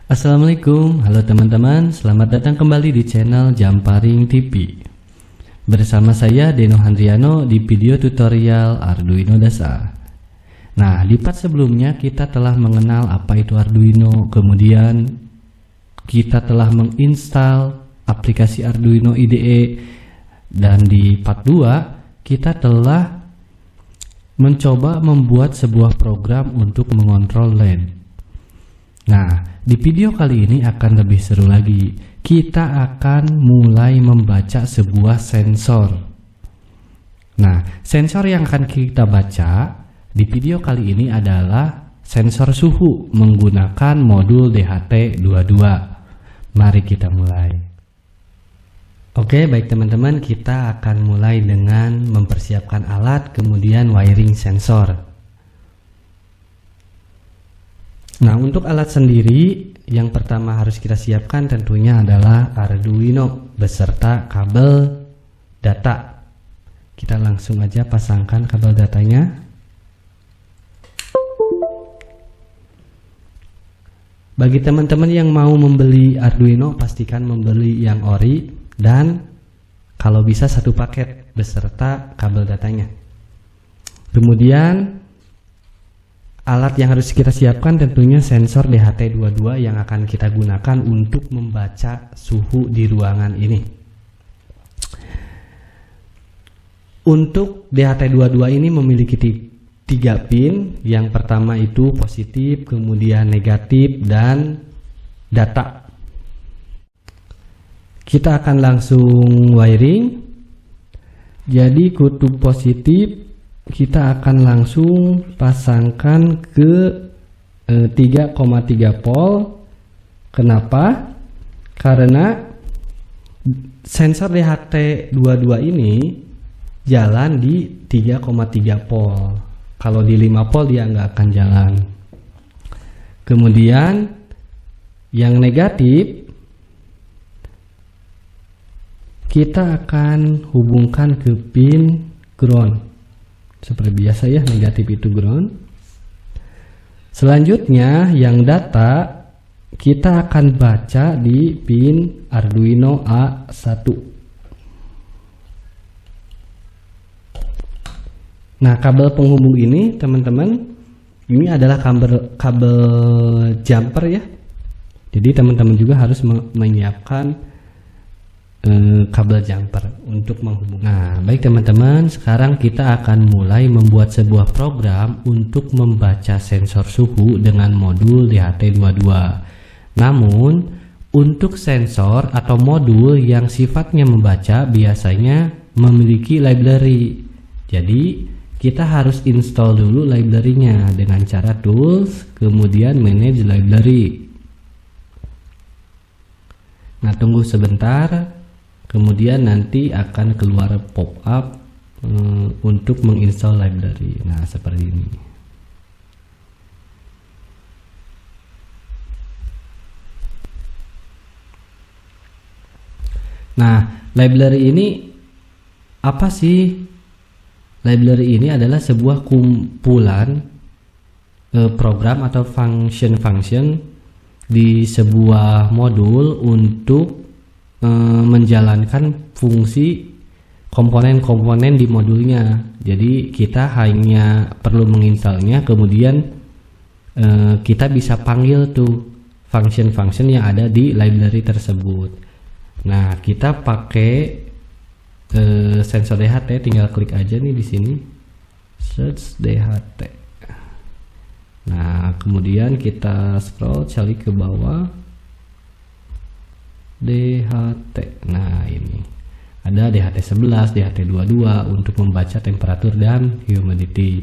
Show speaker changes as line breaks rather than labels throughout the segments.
Assalamualaikum, halo teman-teman, selamat datang kembali di channel Jamparing TV. Bersama saya Deno Handriano di video tutorial Arduino dasar. Nah, di part sebelumnya kita telah mengenal apa itu Arduino, kemudian kita telah menginstal aplikasi Arduino IDE, dan di part 2 kita telah mencoba membuat sebuah program untuk mengontrol LED. Nah, di video kali ini akan lebih seru lagi. Kita akan mulai membaca sebuah sensor. Nah, sensor yang akan kita baca di video kali ini adalah sensor suhu menggunakan modul DHT22. Mari kita mulai. Oke, baik teman-teman, kita akan mulai dengan mempersiapkan alat, kemudian wiring sensor. Nah, untuk alat sendiri yang pertama harus kita siapkan tentunya adalah Arduino beserta kabel data. Kita langsung aja pasangkan kabel datanya. Bagi teman-teman yang mau membeli Arduino, pastikan membeli yang ori dan kalau bisa satu paket beserta kabel datanya. Kemudian alat yang harus kita siapkan tentunya sensor DHT22 yang akan kita gunakan untuk membaca suhu di ruangan ini. Untuk DHT22 ini memiliki 3 pin. Yang pertama itu positif, kemudian negatif, dan data. Kita akan langsung wiring. Jadi kutub positif kita akan langsung pasangkan ke 3,3 volt. Kenapa? Karena sensor DHT22 ini jalan di 3,3 volt. Kalau di 5 volt dia nggak akan jalan. Kemudian yang negatif kita akan hubungkan ke pin ground. Seperti biasa ya, negatif itu ground. Selanjutnya yang data kita akan baca di pin Arduino A1. Nah, kabel penghubung ini teman-teman, ini adalah kabel jumper ya. Jadi teman-teman juga harus menyiapkan kabel jumper untuk menghubungkan. Nah, baik teman-teman, sekarang kita akan mulai membuat sebuah program untuk membaca sensor suhu dengan modul DHT22. Namun, untuk sensor atau modul yang sifatnya membaca biasanya memiliki library. Jadi, kita harus install dulu library-nya dengan cara tools, kemudian manage library. Nah, tunggu sebentar. Kemudian nanti akan keluar pop-up untuk menginstal library. Nah, seperti ini. Nah, library ini apa sih? Library ini adalah sebuah kumpulan program atau function-function di sebuah modul untuk menjalankan fungsi komponen-komponen di modulnya. Jadi kita hanya perlu menginstalnya, kemudian kita bisa panggil tuh function-function yang ada di library tersebut. Nah, kita pakai sensor DHT, tinggal klik aja nih di sini, search DHT. Nah, kemudian kita scroll cari ke bawah. DHT. Nah, ini ada DHT11, DHT22 untuk membaca temperatur dan humidity.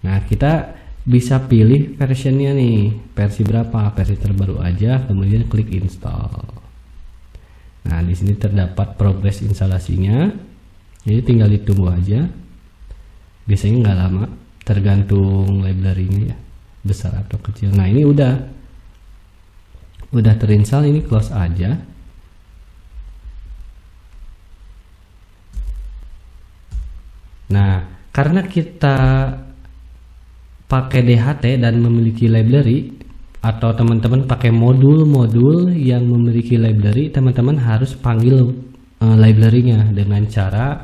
Nah, kita bisa pilih versionnya nih, versi berapa, versi terbaru aja, kemudian klik install. Nah, di sini terdapat progres instalasinya, jadi tinggal ditunggu aja. Biasanya nggak lama, tergantung library-nya ya. besar atau kecil. Nah, ini udah terinstall, ini close aja. Nah, karena kita pakai DHT dan memiliki library, atau teman-teman pakai modul-modul yang memiliki library, teman-teman harus panggil library-nya dengan cara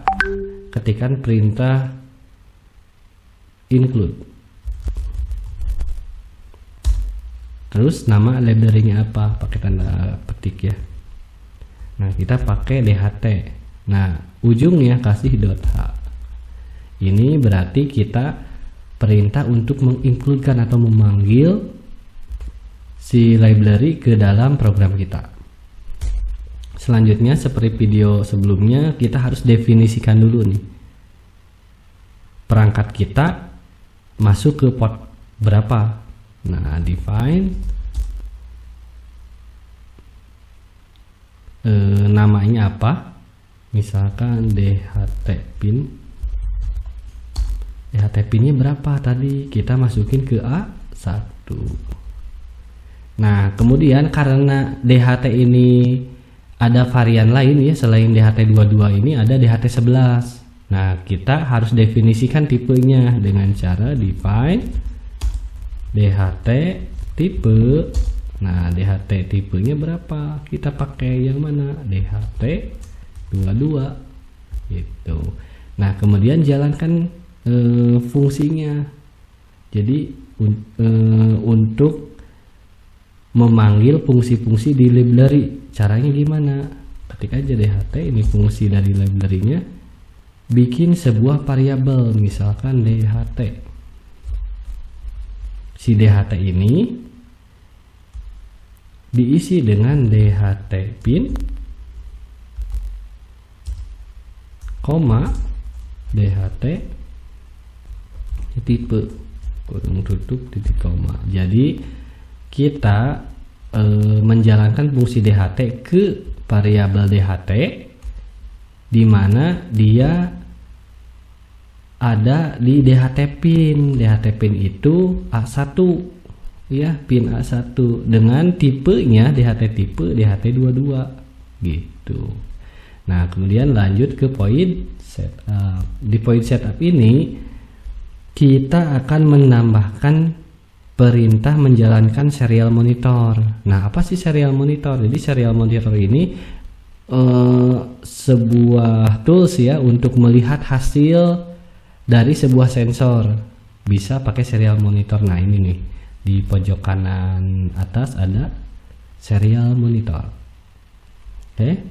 ketikkan perintah include. Terus nama library-nya apa? Pakai tanda petik ya. Nah, kita pakai DHT. Nah, ujungnya kasih .h. Ini berarti kita perintah untuk mengincludekan atau memanggil si library ke dalam program kita. Selanjutnya, seperti video sebelumnya, kita harus definisikan dulu nih perangkat kita masuk ke port berapa. Nah, define namanya apa, misalkan DHT pin. DHT pinnya berapa tadi, kita masukin ke A1. Nah, kemudian karena DHT ini ada varian lain ya, selain DHT22 ini ada DHT11. Nah, kita harus definisikan tipenya dengan cara define DHT tipe. Nah, DHT tipenya berapa, kita pakai yang mana, DHT22 gitu. Nah, kemudian jalankan fungsinya. Jadi untuk memanggil fungsi-fungsi di library, caranya gimana? Ketik aja DHT, ini fungsi dari library-nya, bikin sebuah variabel, misalkan DHT. Si DHT ini diisi dengan DHT pin, koma DHT tipe, kurung tutup titik koma. Jadi kita menjalankan fungsi DHT ke variabel DHT, di mana dia ada di DHT pin. DHT pin itu A1 ya, pin A1 dengan tipenya DHT tipe DHT22 gitu. Nah, kemudian lanjut ke point setup. Di point setup ini kita akan menambahkan perintah menjalankan serial monitor. Nah, apa sih serial monitor? Jadi serial monitor ini sebuah tools ya untuk melihat hasil dari sebuah sensor. Bisa pakai serial monitor. Nah, ini nih di pojok kanan atas ada serial monitor. Oke.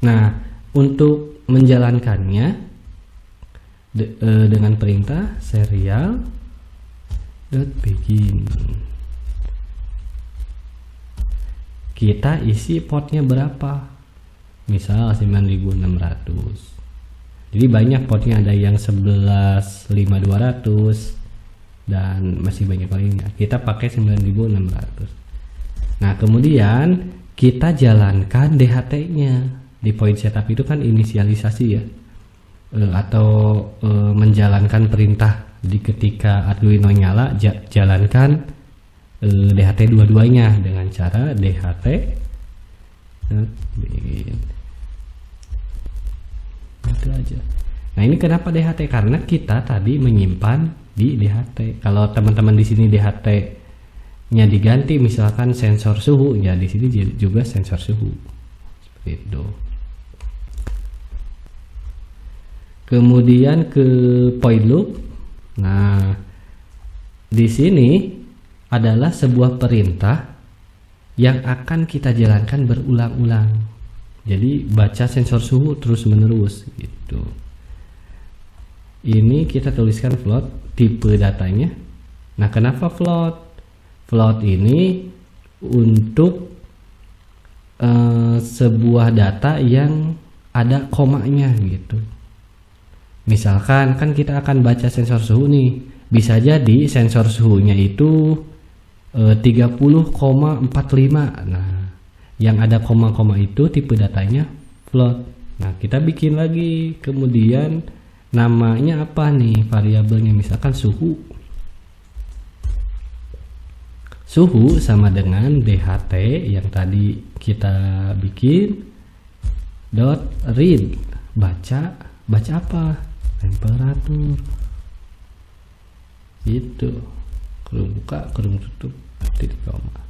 Nah, untuk menjalankannya dengan perintah serial.begin, kita isi portnya berapa, misal 9600. Jadi banyak portnya, ada yang 11.5200 dan masih banyak lainnya. Kita pakai 9600. Nah, kemudian kita jalankan DHT-nya. Di point setup itu kan inisialisasi ya, atau menjalankan perintah. Jadi ketika Arduino nyala, jalankan DHT dua-duanya dengan cara DHT itu aja. Nah, ini kenapa DHT? Karena kita tadi menyimpan di DHT. Kalau teman-teman di sini DHT-nya diganti, misalkan sensor suhu, ya di sini juga sensor suhu. Seperti itu. Kemudian ke point loop. Nah, di sini adalah sebuah perintah yang akan kita jalankan berulang-ulang. Jadi baca sensor suhu terus menerus gitu. Ini kita tuliskan float tipe datanya. Nah, kenapa float? Float ini untuk sebuah data yang ada komanya gitu. Misalkan kan kita akan baca sensor suhu nih, bisa jadi sensor suhunya itu 30,45. Nah, yang ada koma-koma itu tipe datanya float. Nah, kita bikin lagi, kemudian namanya apa nih variabelnya, misalkan suhu. suhu sama dengan DHT yang tadi kita bikin dot read, baca apa, temperatur itu, kurung buka kurung tutup titik koma.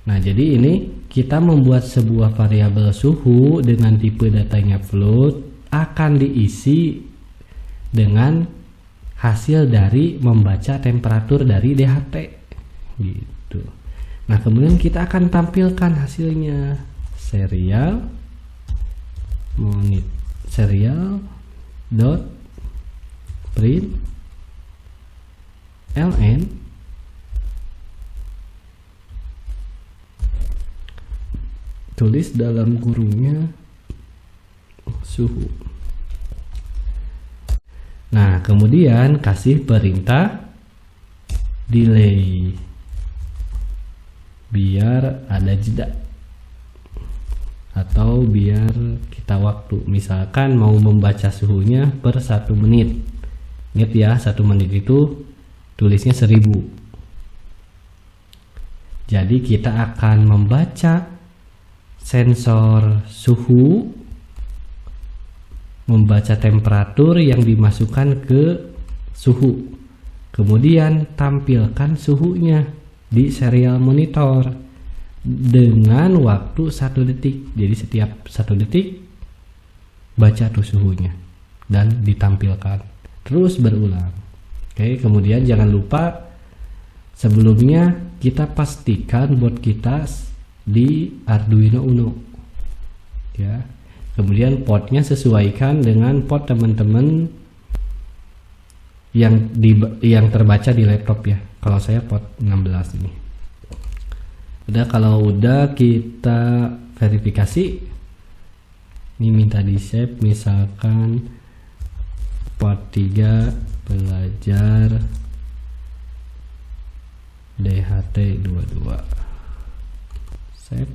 Nah, jadi ini kita membuat sebuah variabel suhu dengan tipe datanya float akan diisi dengan hasil dari membaca temperatur dari DHT gitu. Nah, kemudian kita akan tampilkan hasilnya serial dot print ln tulis dalam kurungnya suhu. Nah, kemudian kasih perintah delay biar ada jeda atau biar kita waktu, misalkan mau membaca suhunya per 1 menit. Ingat ya, 1 menit itu tulisnya 1000. Jadi kita akan membaca sensor suhu, membaca temperatur yang dimasukkan ke suhu, kemudian tampilkan suhunya di serial monitor dengan waktu 1 detik. Jadi setiap 1 detik baca tuh suhunya dan ditampilkan, terus berulang. Oke, kemudian jangan lupa sebelumnya kita pastikan board kita di Arduino Uno ya. Kemudian portnya sesuaikan dengan port teman-teman yang terbaca di laptop ya. Kalau saya port 16 ini. Udah, kalau udah kita verifikasi. Ini minta di save, misalkan port 3 belajar DHT 22. Save.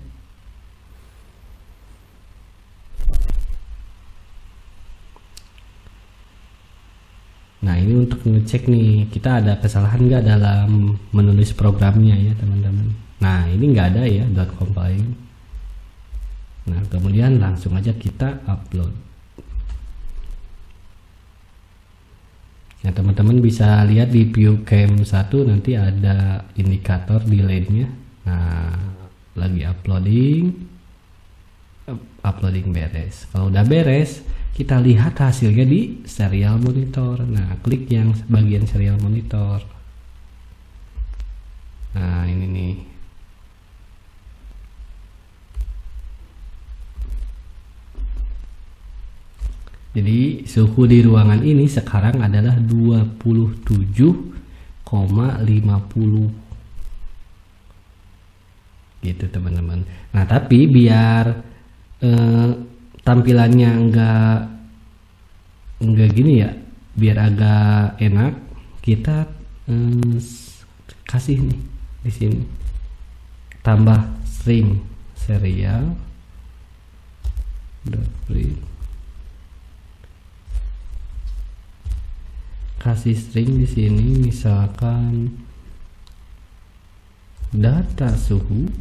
Nah, ini untuk ngecek nih kita ada kesalahan nggak dalam menulis programnya ya teman-teman. Nah, ini nggak ada ya .compile. Nah, kemudian langsung aja kita upload. Nah, teman-teman bisa lihat di view cam 1 nanti ada indikator delay-nya. Nah, lagi uploading beres. Kalau udah beres, kita lihat hasilnya di serial monitor. Nah, klik yang bagian serial monitor. Nah, ini nih. Jadi suhu di ruangan ini sekarang adalah 27,50 gitu teman-teman. Nah, tapi biar tampilannya enggak gini ya, biar agak enak, kita kasih nih di sini tambah string serial print, kasih string di sini misalkan data suhu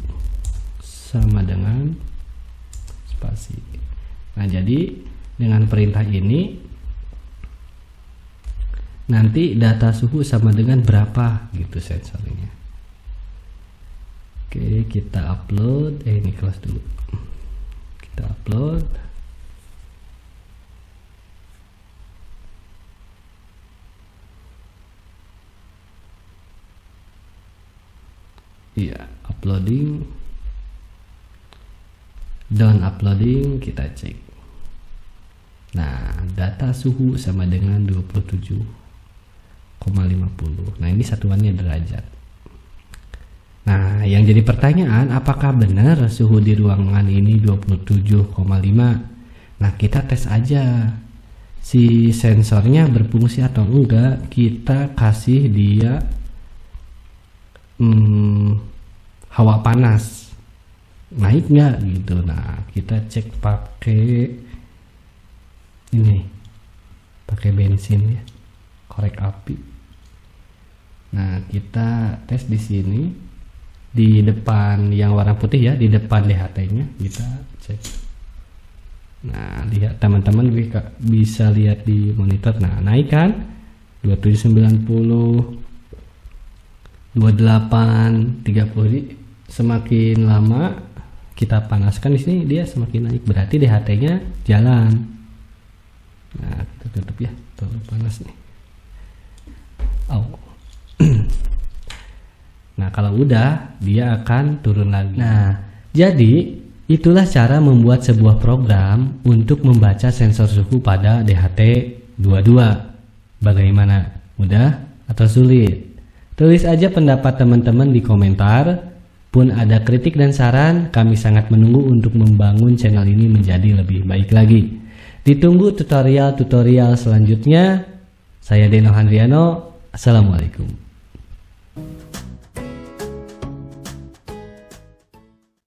sama dengan spasi. Nah, jadi dengan perintah ini nanti data suhu sama dengan berapa gitu sensornya. Oke, kita upload. Ini close dulu. Kita upload. Iya, uploading. Done uploading, kita cek. Nah, data suhu sama dengan 27,50. Nah, ini satuannya derajat. Nah, yang jadi pertanyaan, apakah benar suhu di ruangan ini 27,5? Nah, kita tes aja si sensornya berfungsi atau enggak. Kita kasih dia hawa panas, naik nggak gitu. Nah, kita cek pakai ini, pakai bensin ya, korek api. Nah, kita tes di sini di depan yang warna putih ya, di depan DHT-nya kita cek. Nah, lihat teman-teman bisa lihat di monitor. Nah, naik kan 2790, 28, 30. Semakin lama kita panaskan di sini dia semakin naik, berarti DHT-nya jalan. Nah, kita tutup ya, terlalu panas nih. Nah, kalau udah dia akan turun lagi. Nah, jadi itulah cara membuat sebuah program untuk membaca sensor suhu pada DHT22. Bagaimana? Mudah atau sulit? Tulis aja pendapat teman-teman di komentar. Pun ada kritik dan saran, kami sangat menunggu untuk membangun channel ini menjadi lebih baik lagi. Ditunggu tutorial-tutorial selanjutnya. Saya Deno Handriano. Assalamualaikum.